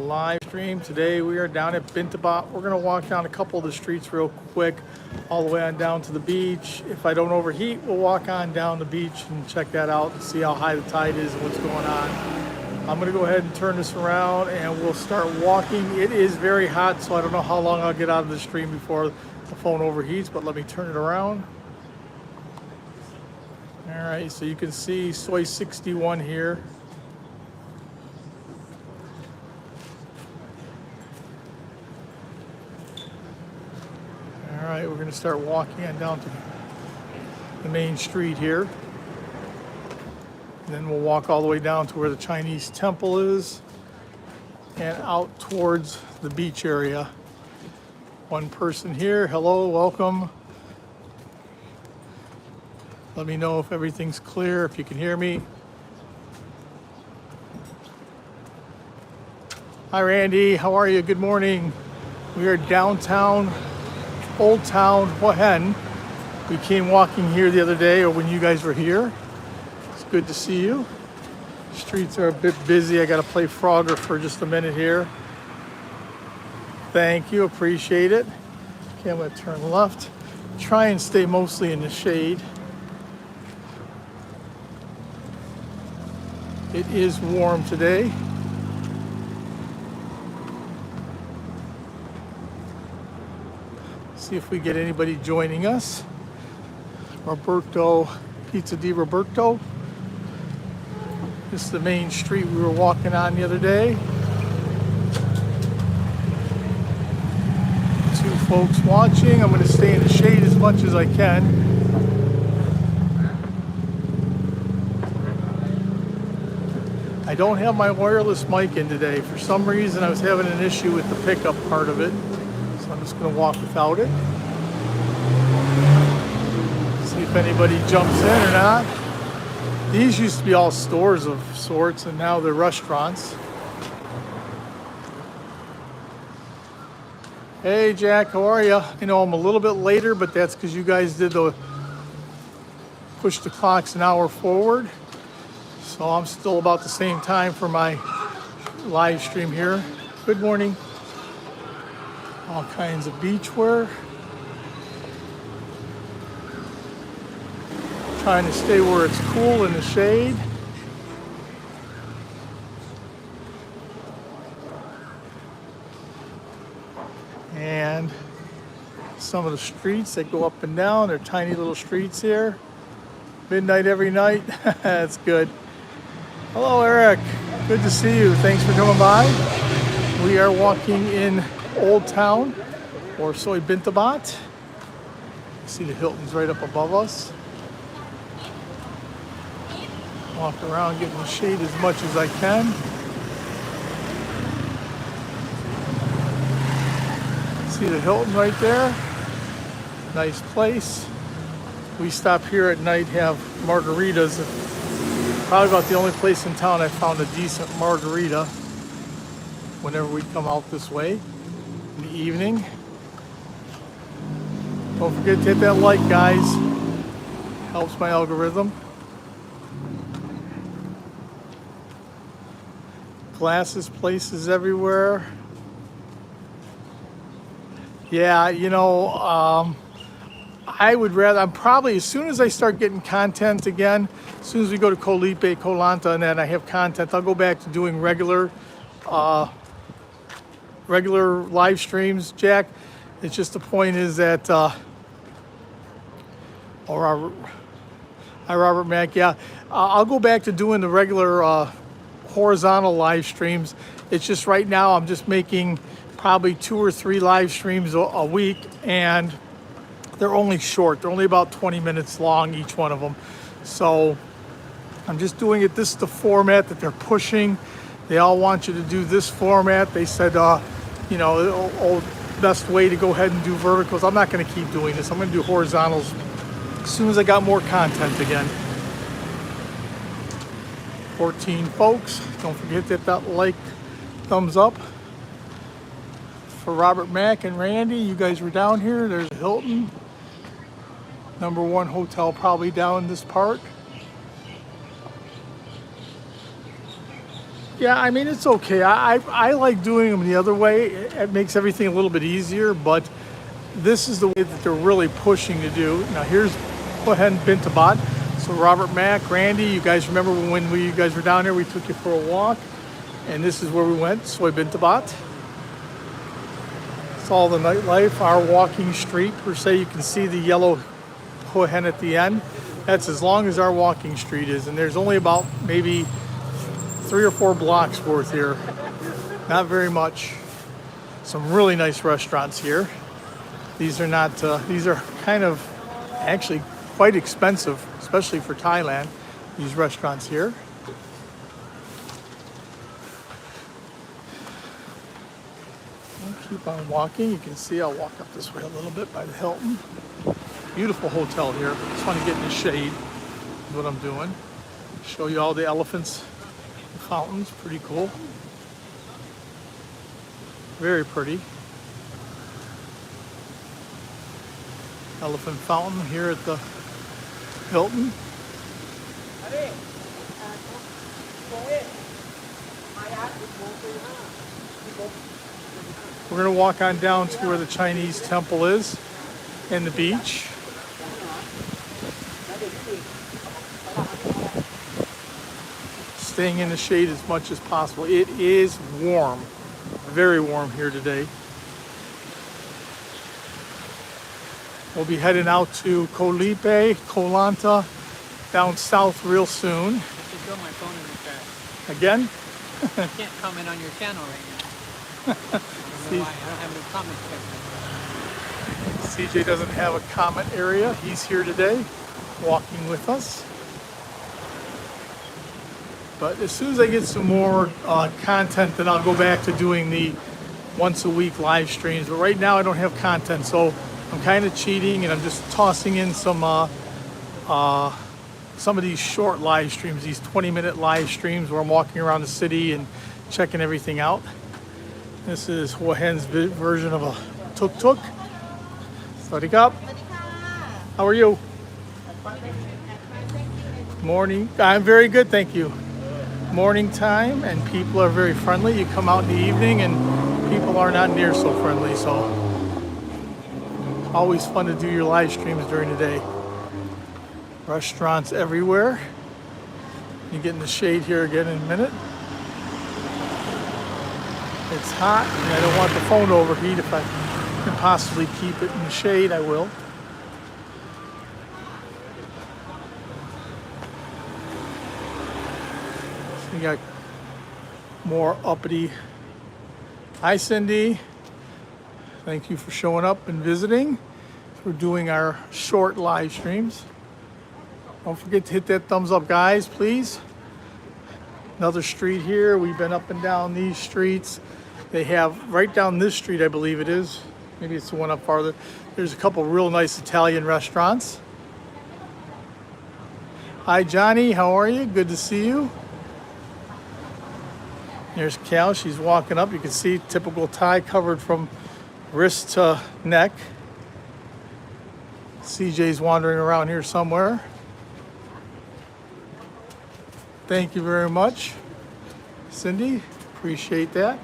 live stream. Today we are down at Bintabaht. We're going to walk down a couple of the streets real quick, all the way on down to the beach. If I don't overheat, we'll walk on down the beach and check that out and see how high the tide is and what's going on. I'm going to go ahead and turn this around and we'll start walking. It is very hot, so I don't know how long I'll get out of the stream before the phone overheats, but let me turn it around. All right, so you can see Soi 61 here. All right, we're going to start walking on down to the main street here. And then we'll walk all the way down to where the Chinese temple is and out towards the beach area. One person here. Hello, welcome. Let me know if everything's clear, if you can hear me. Hi, Randy. How are you? Good morning. We are downtown Old Town Hua Hin. We came walking here the other day, or when you guys were here. It's good to see you. Streets are a bit busy. I got to play Frogger for just a minute here. Thank you, appreciate it. Okay, I'm going to turn left. Try and stay mostly in the shade. It is warm today. See if we get anybody joining us. Roberto, Pizza di Roberto. This is the main street we were walking on the other day. Two folks watching. I'm going to stay in the shade as much as I can. I don't have my wireless mic in today. For some reason, I was having an issue with the pickup part of it. So I'm just going to walk without it. See if anybody jumps in or not. These used to be all stores of sorts, and now they're restaurants. Hey, Jack, how are you? I know I'm a little bit later, but that's because you guys did the push the clocks an hour forward. So I'm still about the same time for my live stream here. Good morning. All kinds of beachwear. Trying to stay where it's cool in the shade. And some of the streets that go up and down, they're tiny little streets here. Midnight every night. That's good. Hello, Eric. Good to see you. Thanks for coming by. We are walking in Old Town, or Soi Bintabaht. See the Hilton's right up above us. Walk around, get in the shade as much as I can. See the Hilton right there. Nice place. We stop here at night, have margaritas. Probably about the only place in town I found a decent margarita whenever we come out this way in the evening. Don't forget to hit that like, guys. Helps my algorithm. Glasses places everywhere. Yeah, you know, I would rather, I'm probably, as soon as I start getting content again, as soon as we go to Koh Lipe, Koh Lanta, and then I have content, I'll go back to doing regular live streams, Jack. It's just the point is that, Robert Mack, yeah. I'll go back to doing the regular horizontal live streams. It's just right now I'm just making probably 2 or 3 live streams a week, and they're only short. They're only about 20 minutes long, each one of them. So I'm just doing it. This is the format that they're pushing. They all want you to do this format. They said, you know, best way to go ahead and do verticals. I'm not going to keep doing this. I'm going to do horizontals as soon as I got more content again. 14 folks. Don't forget to hit that like, thumbs up. For Robert Mack and Randy, you guys were down here. There's a Hilton. #1 hotel probably down this part. Yeah, I mean, it's okay. I like doing them the other way. It makes everything a little bit easier, but this is the way that they're really pushing to do. Now, here's Hua Hin Bintabaht. So Robert, Mac, Randy, you guys remember when you guys were down there, we took you for a walk, and this is where we went, Soi Bintabaht. It's all the nightlife, our walking street per se. You can see the yellow Hua Hin at the end. That's as long as our walking street is, and there's only about maybe 3 or 4 blocks worth here. Not very much. Some really nice restaurants here. These are not, these are kind of actually quite expensive, especially for Thailand, these restaurants here. I'll keep on walking. You can see I'll walk up this way a little bit by the Hilton. Beautiful hotel here. Just want to get in the shade is what I'm doing. Show you all the elephants, the fountains, pretty cool. Very pretty. Elephant fountain here at the Hilton. We're going to walk on down to where the Chinese temple is and the beach. Staying in the shade as much as possible. It is warm, very warm here today. We'll be heading out to Kolipe, Kolanta, down south real soon. I should throw my phone in the trash. Again? I can't comment on your channel right now. I don't know why. I don't have any comment section. CJ doesn't have a comment area. He's here today, walking with us. But as soon as I get some more content, then I'll go back to doing the once a week live streams. But right now I don't have content, so I'm kind of cheating, and I'm just tossing in some of these short live streams, these 20-minute live streams where I'm walking around the city and checking everything out. This is Hua Hin's version of a tuk-tuk. Sawadee. How are you? Morning. I'm very good, thank you. Morning time, and people are very friendly. You come out in the evening and people are not near so friendly, so always fun to do your live streams during the day. Restaurants everywhere. You get in the shade here again in a minute. It's hot, and I don't want the phone to overheat. If I can possibly keep it in the shade, I will. We got more uppity. Hi, Cindy. Thank you for showing up and visiting. We're doing our short live streams. Don't forget to hit that thumbs up, guys, please. Another street here. We've been up and down these streets. They have right down this street, I believe it is. Maybe it's the one up farther. There's a couple real nice Italian restaurants. Hi, Johnny. How are you? Good to see you. There's Cal. She's walking up. You can see typical Thai, covered from wrist to neck. CJ's wandering around here somewhere. Thank you very much, Cindy. Appreciate that.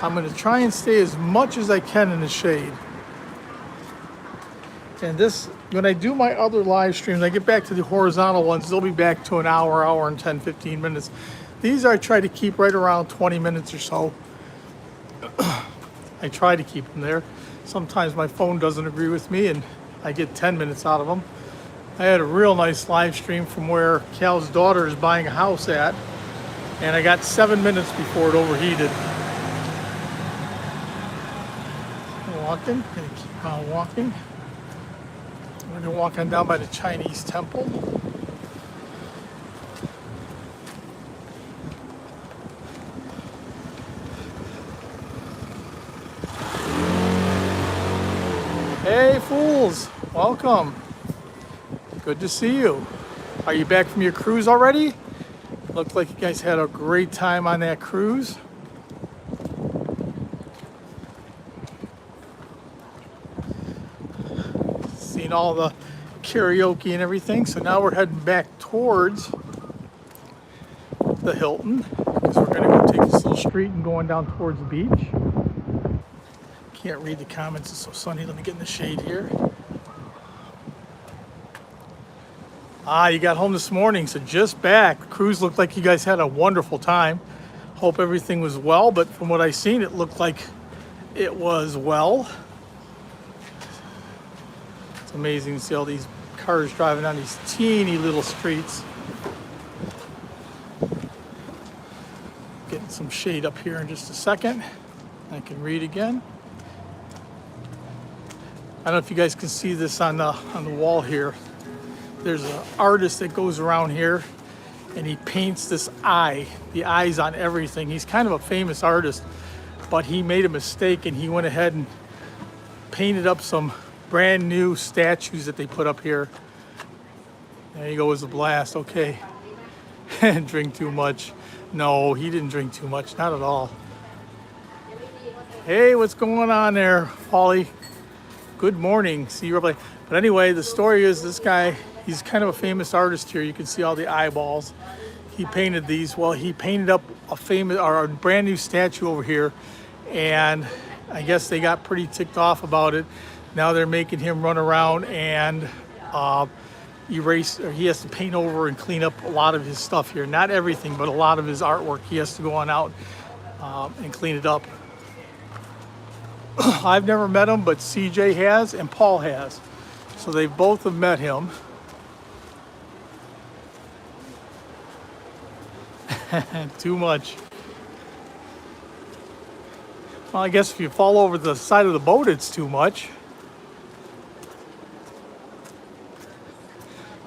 I'm going to try and stay as much as I can in the shade. And this, when I do my other live streams, I get back to the horizontal ones, they'll be back to an hour and 10, 15 minutes. These I try to keep right around 20 minutes or so. I try to keep them there. Sometimes my phone doesn't agree with me and I get 10 minutes out of them. I had a real nice live stream from where Cal's daughter is buying a house at, and I got 7 minutes before it overheated. Walking, gonna keep on walking. We're gonna walk on down by the Chinese temple. Hey fools, welcome. Good to see you. Are you back from your cruise already? Looked like you guys had a great time on that cruise. Seen all the karaoke and everything. So now we're heading back towards the Hilton because we're we're gonna go take this little street and going down towards the beach. Can't read the comments, it's so sunny. Let me get in the shade here. You got home this morning, so just back. The cruise looked like you guys had a wonderful time. Hope everything was well, but from what I seen, it looked like it was well. It's amazing to see all these cars driving on these teeny little streets. Getting some shade up here in just a second. I can read again. I don't know if you guys can see this on the wall here. There's an artist that goes around here and he paints this eye. The eye's on everything. He's kind of a famous artist, but he made a mistake and he went ahead and painted up some brand new statues that they put up here. There you go, as a blast. Okay. Drink too much. No, he didn't drink too much. Not at all. Hey, what's going on there, Paulie? Good morning. See you, everybody. But anyway, the story is this guy, he's kind of a famous artist here. You can see all the eyeballs. He painted these. Well, he painted up a brand new statue over here, and I guess they got pretty ticked off about it. Now they're making him run around and erase, or he has to paint over and clean up a lot of his stuff here. Not everything, but a lot of his artwork. He has to go on out and clean it up. I've never met him, but CJ has and Paul has. So they both have met him. Too much. Well, I guess if you fall over the side of the boat, it's too much.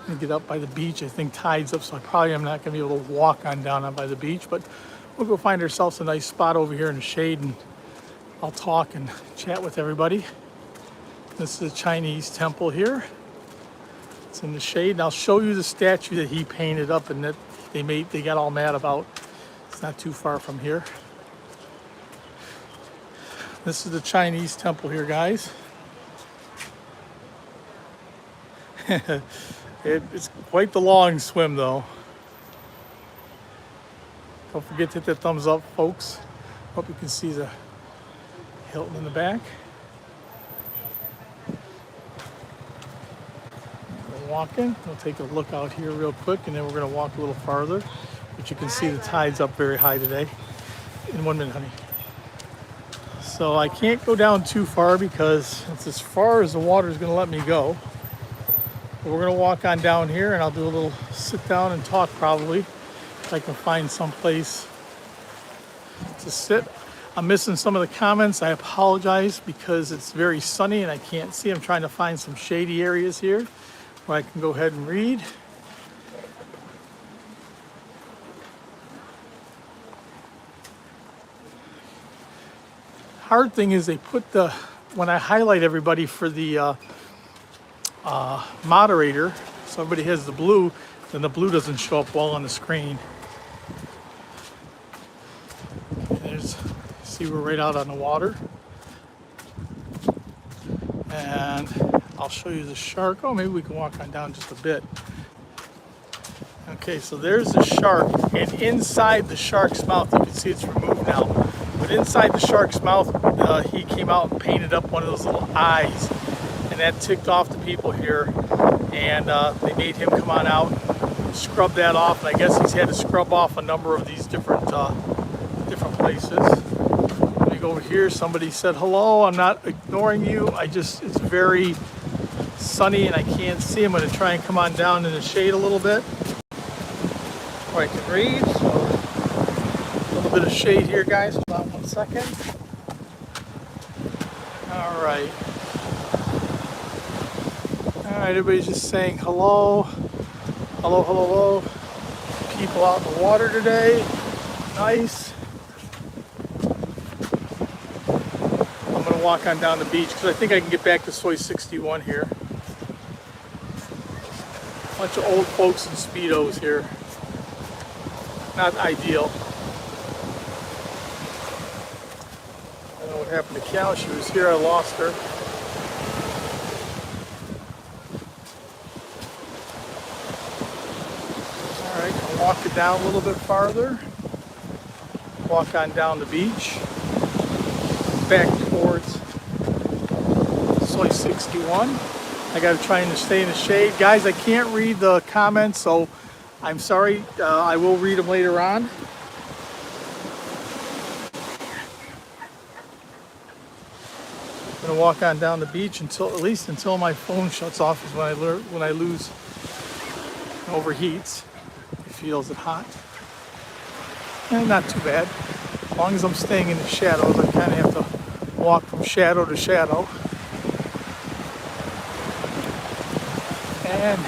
I'm gonna get up by the beach. I think tide's up, so I probably am not gonna be able to walk on down by the beach, but we'll go find ourselves a nice spot over here in the shade and I'll talk and chat with everybody. This is a Chinese temple here. It's in the shade, and I'll show you the statue that he painted up and that they got all mad about. It's not too far from here. This is the Chinese temple here, guys. It's quite the long swim, though. Don't forget to hit that thumbs up, folks. Hope you can see the Hilton in the back. We're walking. We'll take a look out here real quick, and then we're going to walk a little farther. But you can see the tide's up very high today. In 1 minute, honey. So I can't go down too far because it's as far as the water is going to let me go. But we're going to walk on down here, and I'll do a little sit down and talk probably if I can find some place to sit. I'm missing some of the comments. I apologize because it's very sunny and I can't see. I'm trying to find some shady areas here where I can go ahead and read. Hard thing is they put when I highlight everybody for the moderator, so everybody has the blue, then the blue doesn't show up well on the screen. See, we're right out on the water. And I'll show you the shark. Oh, maybe we can walk on down just a bit. Okay, so there's the shark, and inside the shark's mouth, you can see it's removed now, but inside the shark's mouth, he came out and painted up one of those little eyes, and that ticked off the people here, and they made him come on out, scrub that off, and I guess he's had to scrub off a number of these different places. Over here, somebody said hello. I'm not ignoring you. It's very sunny and I can't see. I'm going to try and come on down in the shade a little bit where I can read. So a little bit of shade here, guys. Hold on 1 second. All right. Everybody's just saying hello. Hello, hello, hello. People out in the water today. Nice. Walk on down the beach because I think I can get back to Soi 61 here. Bunch of old folks in Speedos here. Not ideal. I don't know what happened to Cal. She was here. I lost her. All right, I'll walk it down a little bit farther. walk on down the beach, back towards Soi 61. I got to try and stay in the shade. Guys, I can't read the comments, so I'm sorry. I will read them later on. I'm gonna walk on down the beach until at least until my phone shuts off is when I lose overheats. It feels it hot. And not too bad. As long as I'm staying in the shadows, I kind of have to walk from shadow to shadow. And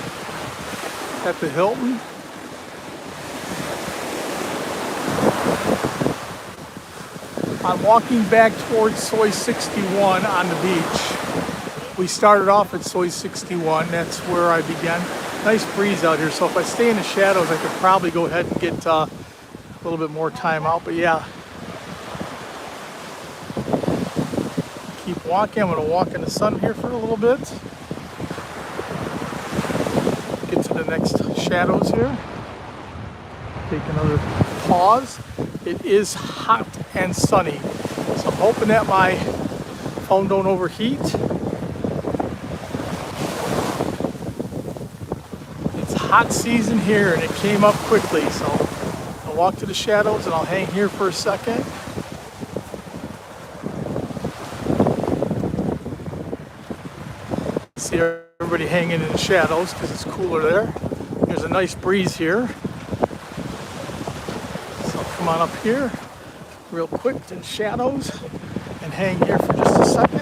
at the Hilton. I'm walking back towards Soi 61 on the beach. We started off at Soi 61. That's where I began. Nice breeze out here, so if I stay in the shadows, I could probably go ahead and get a little bit more time out. But yeah, keep walking. I'm going to walk in the sun here for a little bit. Get to the next shadows here. Take another pause. It is hot and sunny, so I'm hoping that my phone don't overheat. It's hot season here and it came up quickly, so I'll walk to the shadows and I'll hang here for a second. See everybody hanging in the shadows because it's cooler there. There's a nice breeze here. Come on up here real quick to the shadows and hang here for just a second.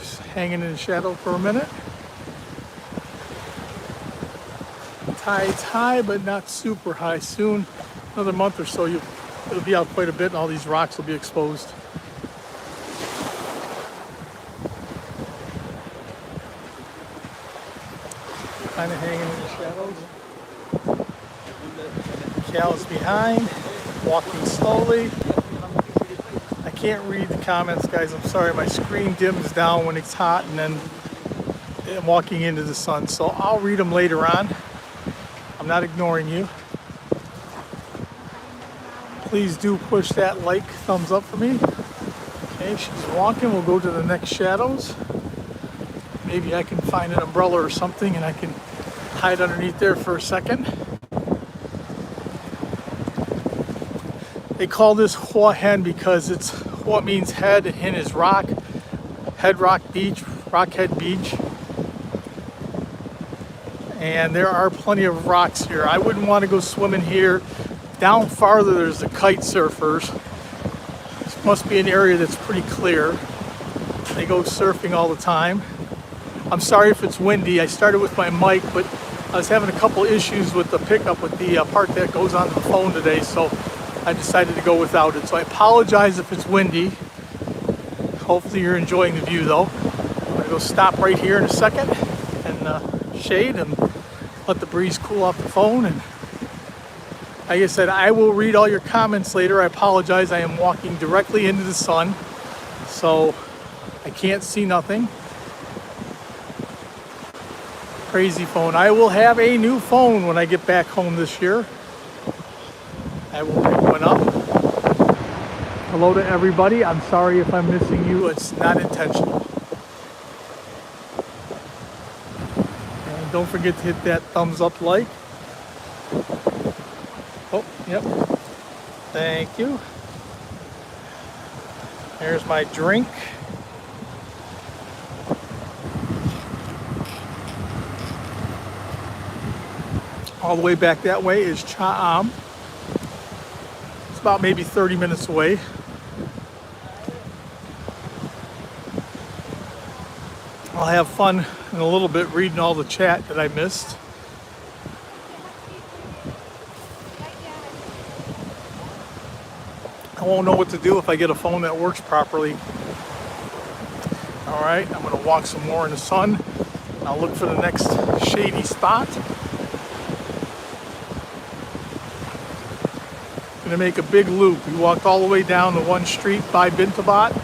Just hanging in the shadow for a minute. Tide's high, but not super high. Soon, another month or so, it'll be out quite a bit and all these rocks will be exposed. Kind of hanging in the shadows. Cal's behind, walking slowly. I can't read the comments, guys. I'm sorry, my screen dims down when it's hot and then I'm walking into the sun. So I'll read them later on. I'm not ignoring you. Please do push that like thumbs up for me. Okay, she's walking. We'll go to the next shadows. Maybe I can find an umbrella or something and I can hide underneath there for a second. They call this Hua Hin because Hua means head and Hin is rock. Head Rock Beach, Rockhead Beach. And there are plenty of rocks here. I wouldn't want to go swimming here. Down farther there's the kite surfers. This must be an area that's pretty clear. They go surfing all the time. I'm sorry if it's windy. I started with my mic, but I was having a couple issues with the pickup with the part that goes on the phone today, so I decided to go without it. So I apologize if it's windy. Hopefully you're enjoying the view though. I'm gonna go stop right here in a second and shade and let the breeze cool off the phone. And like I said, I will read all your comments later. I apologize, I am walking directly into the sun, so I can't see nothing. Crazy phone. I will have a new phone when I get back home this year. I will pick one up. Hello to everybody. I'm sorry if I'm missing you. It's not intentional. And don't forget to hit that thumbs up like. Oh, yep. Thank you. There's my drink. All the way back that way is Cha Am. It's about maybe 30 minutes away. I'll have fun in a little bit reading all the chat that I missed. I won't know what to do if I get a phone that works properly. All right, I'm gonna walk some more in the sun. I'll look for the next shady spot. Gonna make a big loop. We walked all the way down the one street by Bintabaht,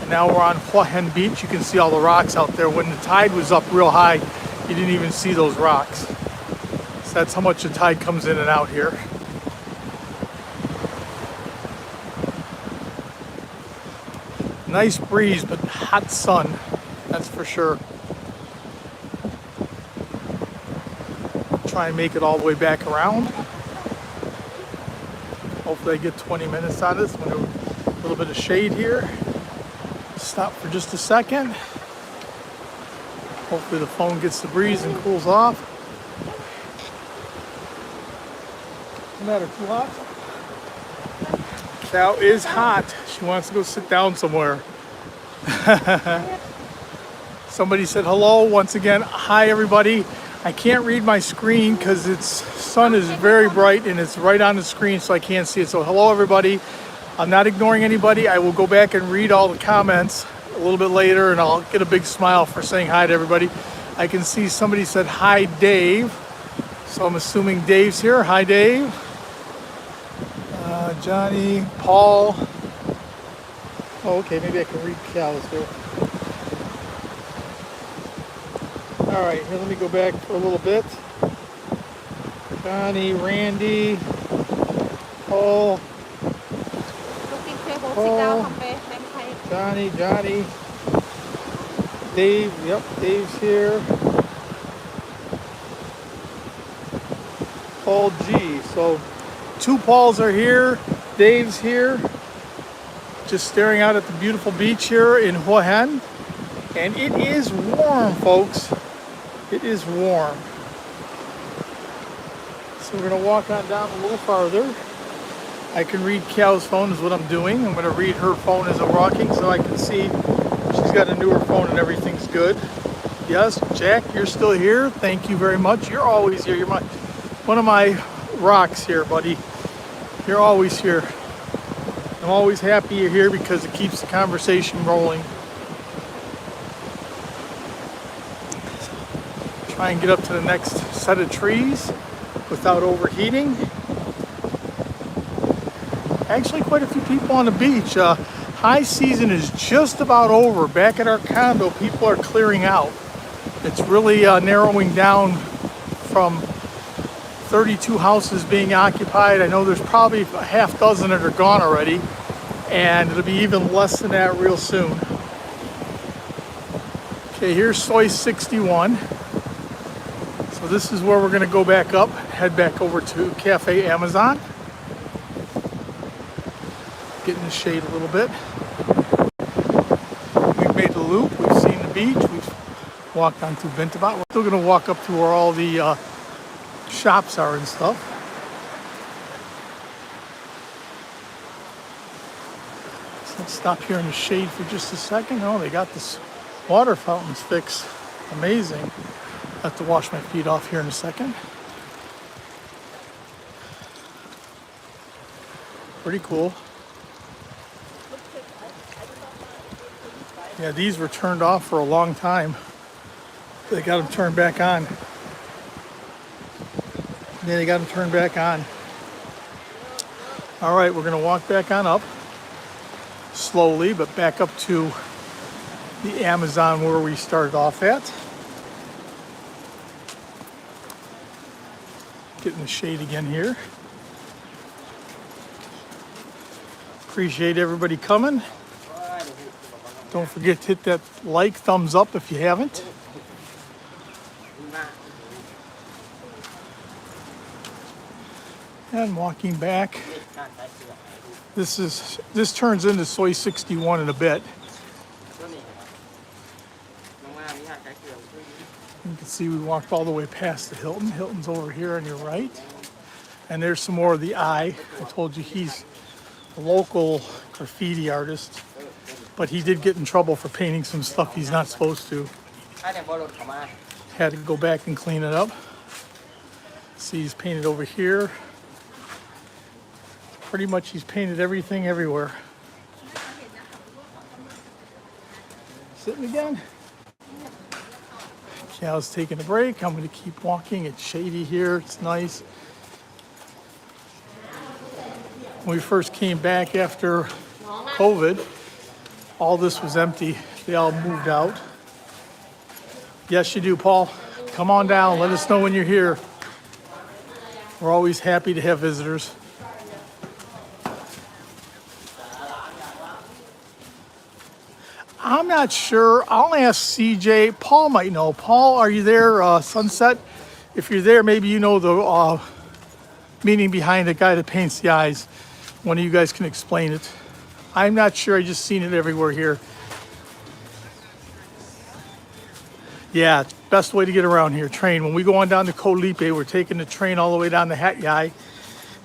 and now we're on Hua Hin Beach. You can see all the rocks out there. When the tide was up real high, you didn't even see those rocks. So that's how much the tide comes in and out here. Nice breeze, but hot sun, that's for sure. Try and make it all the way back around. Hopefully I get 20 minutes out of this. A little bit of shade here. Stop for just a second. Hopefully the phone gets the breeze and cools off. No matter too hot. Cow is hot. She wants to go sit down somewhere. Somebody said hello once again. Hi everybody. I can't read my screen because its sun is very bright and it's right on the screen, so I can't see it. So hello everybody. I'm not ignoring anybody. I will go back and read all the comments a little bit later, and I'll get a big smile for saying hi to everybody. I can see somebody said hi Dave, so I'm assuming Dave's here. Hi Dave. Johnny, Paul. Oh, okay, maybe I can read Cal's here. All right, here, let me go back for a little bit. Johnny, Randy, Paul, Johnny, Dave, yep, Dave's here. Paul G. So 2 Pauls are here, Dave's here. Just staring out at the beautiful beach here in Hua Hin. And it is warm, folks. It is warm. So we're gonna walk on down a little farther. I can read Cal's phone is what I'm doing. I'm gonna read her phone as I'm walking so I can see she's got a newer phone and everything's good. Yes, Jack, you're still here. Thank you very much. You're always here. You're one of my rocks here, buddy. You're always here. I'm always happy you're here because it keeps the conversation rolling. Try and get up to the next set of trees without overheating. Actually, quite a few people on the beach. High season is just about over. Back at our condo, people are clearing out. It's really narrowing down from 32 houses being occupied. I know there's probably a half dozen that are gone already, and it'll be even less than that real soon. Okay, here's Soi 61. So this is where we're gonna go back up, head back over to Cafe Amazon. Get in the shade a little bit. We've made the loop, we've seen the beach, we've walked on to Bintabaht. We're still gonna walk up to where all the shops are and stuff. So let's stop here in the shade for just a second. Oh, they got this water fountains fixed. Amazing. I have to wash my feet off here in a second. Pretty cool. Yeah, these were turned off for a long time. They got them turned back on. Yeah, they got them turned back on. All right, we're gonna walk back on up slowly, but back up to the Amazon where we started off at. Get in the shade again here. Appreciate everybody coming. Don't forget to hit that like, thumbs up if you haven't. And walking back. This turns into Soi 61 in a bit. You can see we walked all the way past the Hilton. Hilton's over here on your right. And there's some more of the Eye. I told you he's a local graffiti artist, but he did get in trouble for painting some stuff he's not supposed to. Had to go back and clean it up. See, he's painted over here. Pretty much he's painted everything everywhere. Sitting again. Cal's taking a break. I'm going to keep walking. It's shady here. It's nice. When we first came back after COVID, all this was empty. They all moved out. Yes, you do, Paul. Come on down. Let us know when you're here. We're always happy to have visitors. I'm not sure. I'll ask CJ. Paul might know. Paul, are you there? Sunset? If you're there, maybe you know the meaning behind the guy that paints the eyes. One of you guys can explain it. I'm not sure. I just seen it everywhere here. Yeah, best way to get around here, train. When we go on down to Koh Lipe, we're taking the train all the way down to Hat Yai,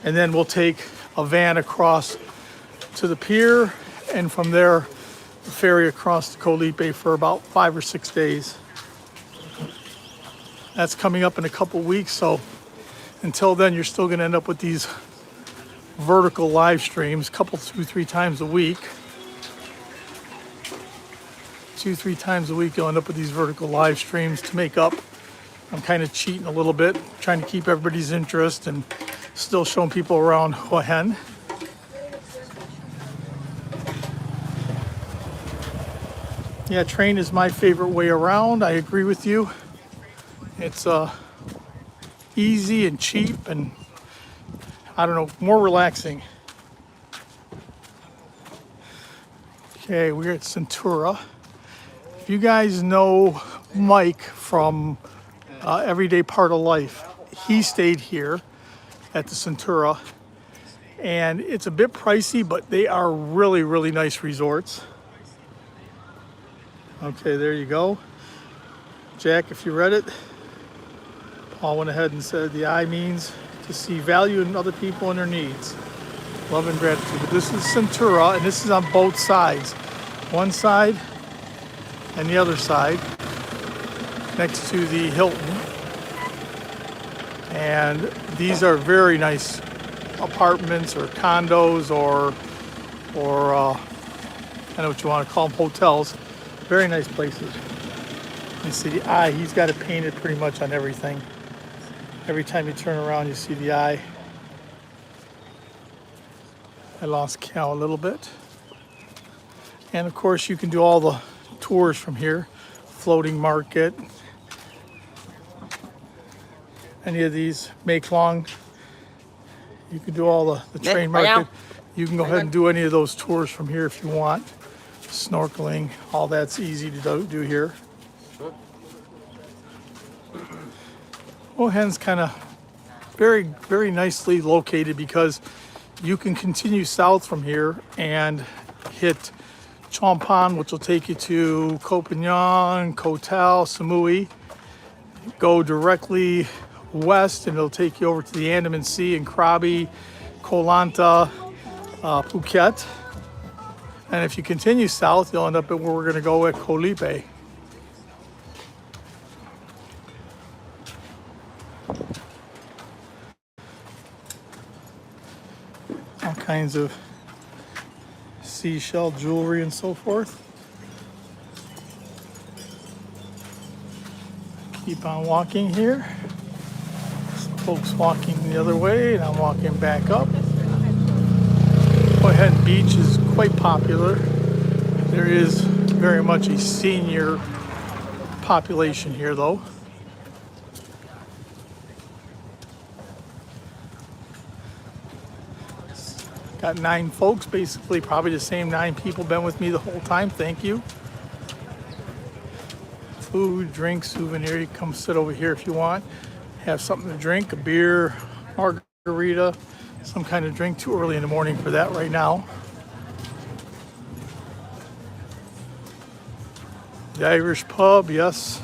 and then we'll take a van across to the pier, and from there, the ferry across to Koh Lipe for about 5 or 6 days. That's coming up in a couple weeks, so until then, you're still gonna end up with these vertical live streams, couple, 2-3 times a week. 2-3 times a week, you'll end up with these vertical live streams to make up. I'm kind of cheating a little bit, trying to keep everybody's interest and still showing people around Hua Hin. Yeah, train is my favorite way around. I agree with you. It's easy and cheap and, I don't know, more relaxing. Okay, we're at Centura. If you guys know Mike from Everyday Part of Life, he stayed here at the Centura, and it's a bit pricey, but they are really, really nice resorts. Okay, there you go. Jack, if you read it, Paul went ahead and said the I means to see value in other people and their needs. Love and gratitude. But this is Centura, and this is on both sides. One side and the other side, next to the Hilton. And these are very nice apartments or condos or I know what you want to call them, hotels. Very nice places. You see the eye, he's got it painted pretty much on everything. Every time you turn around, you see the eye. I lost count a little bit. And of course, you can do all the tours from here. Floating market. Any of these, Make Long. You can do all the train market. You can go ahead and do any of those tours from here if you want. Snorkeling, all that's easy to do here. Hua Hin's kind of very, very nicely located because you can continue south from here and hit Chompan, which will take you to Koh Phangan, Koh Tao, Samui. Go directly west and it'll take you over to the Andaman Sea and Krabi, Koh Lanta, Phuket. And if you continue south, you'll end up at where we're going to go at Koh Lipe. All kinds of seashell jewelry and so forth. Keep on walking here. Some folks walking the other way, and I'm walking back up. Hua Hin Beach is quite popular. There is very much a senior population here, though. Got 9 folks, basically probably the same 9 people been with me the whole time. Thank you. Food, drink, souvenir. You come sit over here if you want. Have something to drink, a beer, margarita, some kind of drink. Too early in the morning for that right now. The Irish pub, yes.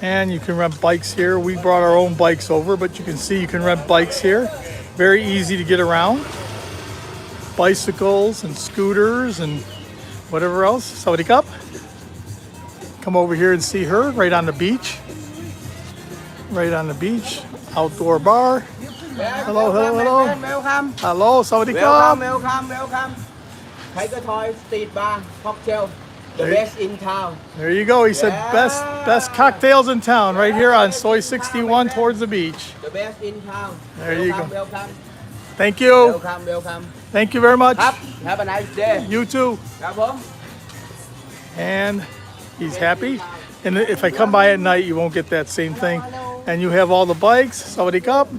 And you can rent bikes here. We brought our own bikes over, but you can see you can rent bikes here. Very easy to get around. Bicycles and scooters and whatever else. Sawadee Cup. Come over here and see her right on the beach. Right on the beach. Outdoor bar. Hello, hello, hello. Welcome. Hello, Sawadee Cup. Welcome. Take a toy, street bar, cocktail. The best in town. There you go. He said best cocktails in town right here on Soi 61 towards the beach. The best in town. There you go. Welcome. Thank you. Welcome. Thank you very much. Have a nice day. You too. And he's happy. And if I come by at night, you won't get that same thing. And you have all the bikes. Sawadee Cup.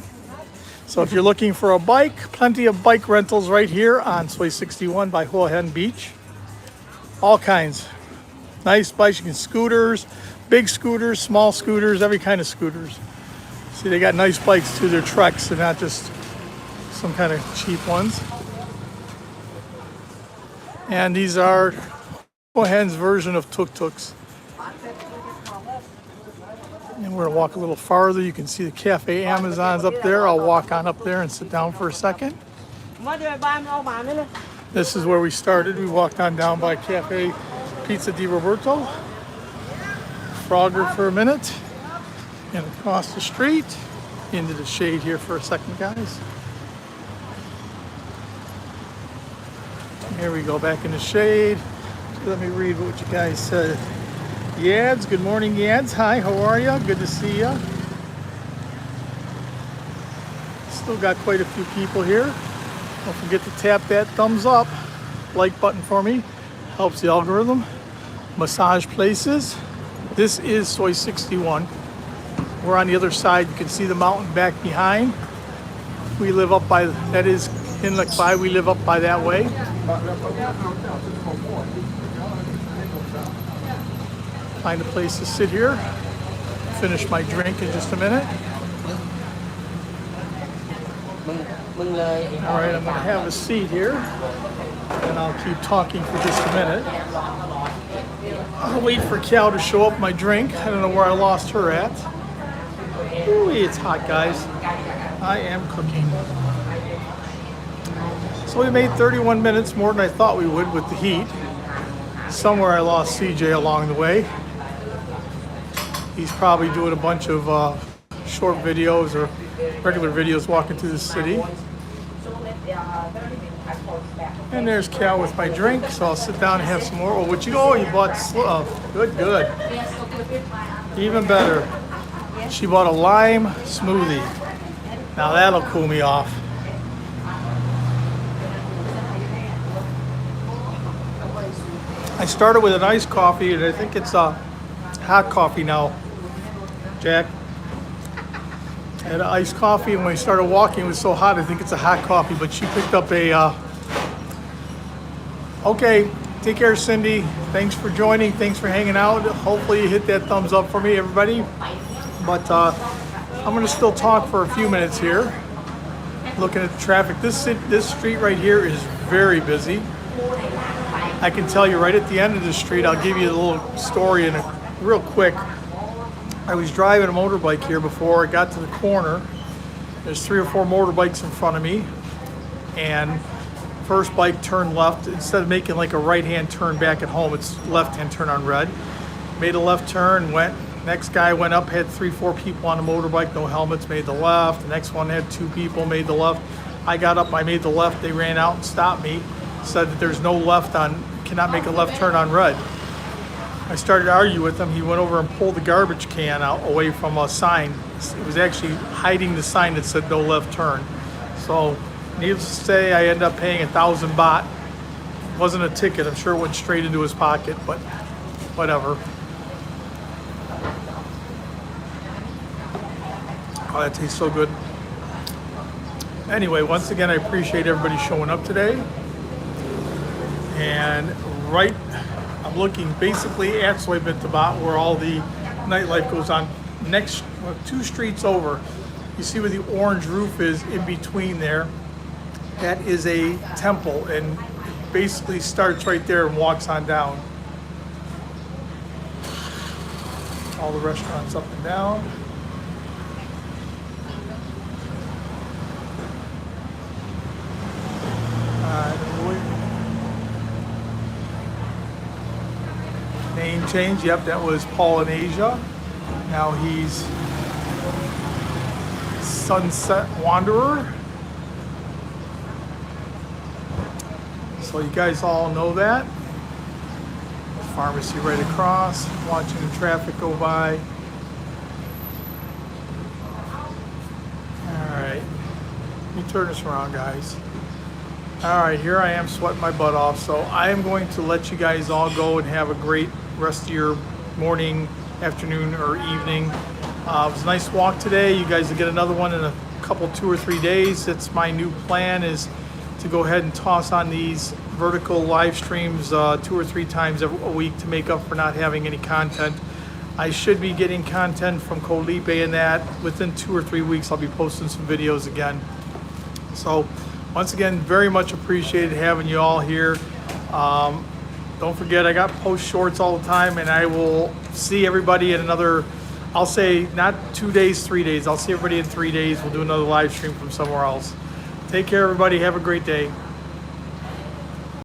So if you're looking for a bike, plenty of bike rentals right here on Soi 61 by Hua Hin Beach. All kinds. Nice bikes, you can scooters, big scooters, small scooters, every kind of scooters. See, they got nice bikes too, they're treks and not just some kind of cheap ones. And these are Hua Hin's version of tuk-tuks. And we're gonna walk a little farther. You can see the Cafe Amazon's up there. I'll walk on up there and sit down for a second. This is where we started. We walked on down by Cafe Pizza di Roberto. Frogger for a minute. And across the street into the shade here for a second, guys. Here we go, back in the shade. Let me read what you guys said. Yads, good morning, Yads. Hi, how are you? Good to see you. Still got quite a few people here. Don't forget to tap that thumbs up, like button for me. Helps the algorithm. Massage places. This is Soi 61. We're on the other side. You can see the mountain back behind. We live up by, that is in Lakbai. We live up by that way. Find a place to sit here. Finish my drink in just a minute. All right, I'm gonna have a seat here and I'll keep talking for just a minute. I'll wait for Cal to show up my drink. I don't know where I lost her at. Ooh, it's hot, guys. I am cooking. So we made 31 minutes, more than I thought we would with the heat. Somewhere I lost CJ along the way. He's probably doing a bunch of short videos or regular videos walking through the city. And there's Cal with my drink, so I'll sit down and have some more. Oh, what you know? You bought good, good. Even better. She bought a lime smoothie. Now that'll cool me off. I started with an iced coffee, and I think it's a hot coffee now. Jack. I had an iced coffee, and when we started walking, it was so hot, I think it's a hot coffee, but she picked up a, okay, take care, Cindy. Thanks for joining, thanks for hanging out. Hopefully you hit that thumbs up for me, everybody. But I'm gonna still talk for a few minutes here. Looking at the traffic, this street right here is very busy. I can tell you right at the end of the street, I'll give you a little story in a real quick. I was driving a motorbike here before I got to the corner. There's 3 or 4 motorbikes in front of me, and first bike turned left. Instead of making like a right-hand turn back at home, it's left-hand turn on red. Made a left turn, went. Next guy went up, had 3, 4 people on a motorbike, no helmets, made the left. The next one had 2 people, made the left. I got up, I made the left. They ran out and stopped me. Said that there's no left on, cannot make a left turn on red. I started to argue with him. He went over and pulled the garbage can out away from a sign. It was actually hiding the sign that said no left turn. So needless to say, I ended up paying 1,000 baht. It wasn't a ticket. I'm sure it went straight into his pocket, but whatever. Oh, that tastes so good. Anyway, once again, I appreciate everybody showing up today. And right, I'm looking basically at Soi Bintabaht, where all the nightlife goes on. Next, 2 streets over, you see where the orange roof is in between there. That is a temple, and it basically starts right there and walks on down. All the restaurants up and down. Name change, yep, that was Polynesia. Now he's Sunset Wanderer. So you guys all know that. Pharmacy right across, watching the traffic go by. All right, let me turn this around, guys. All right, here I am sweating my butt off, so I am going to let you guys all go and have a great rest of your morning, afternoon, or evening. It was a nice walk today. You guys will get another one in couple 2 or 3 days. It's my new plan is to go ahead and toss on these vertical live streams 2 or 3 times a week to make up for not having any content. I should be getting content from Colipe and that within 2 or 3 weeks. I'll be posting some videos again. So once again, very much appreciated having you all here. Don't forget, I got post shorts all the time, and I will see everybody in another, I'll say not 2 days, 3 days. I'll see everybody in 3 days. We'll do another live stream from somewhere else. Take care, everybody. Have a great day.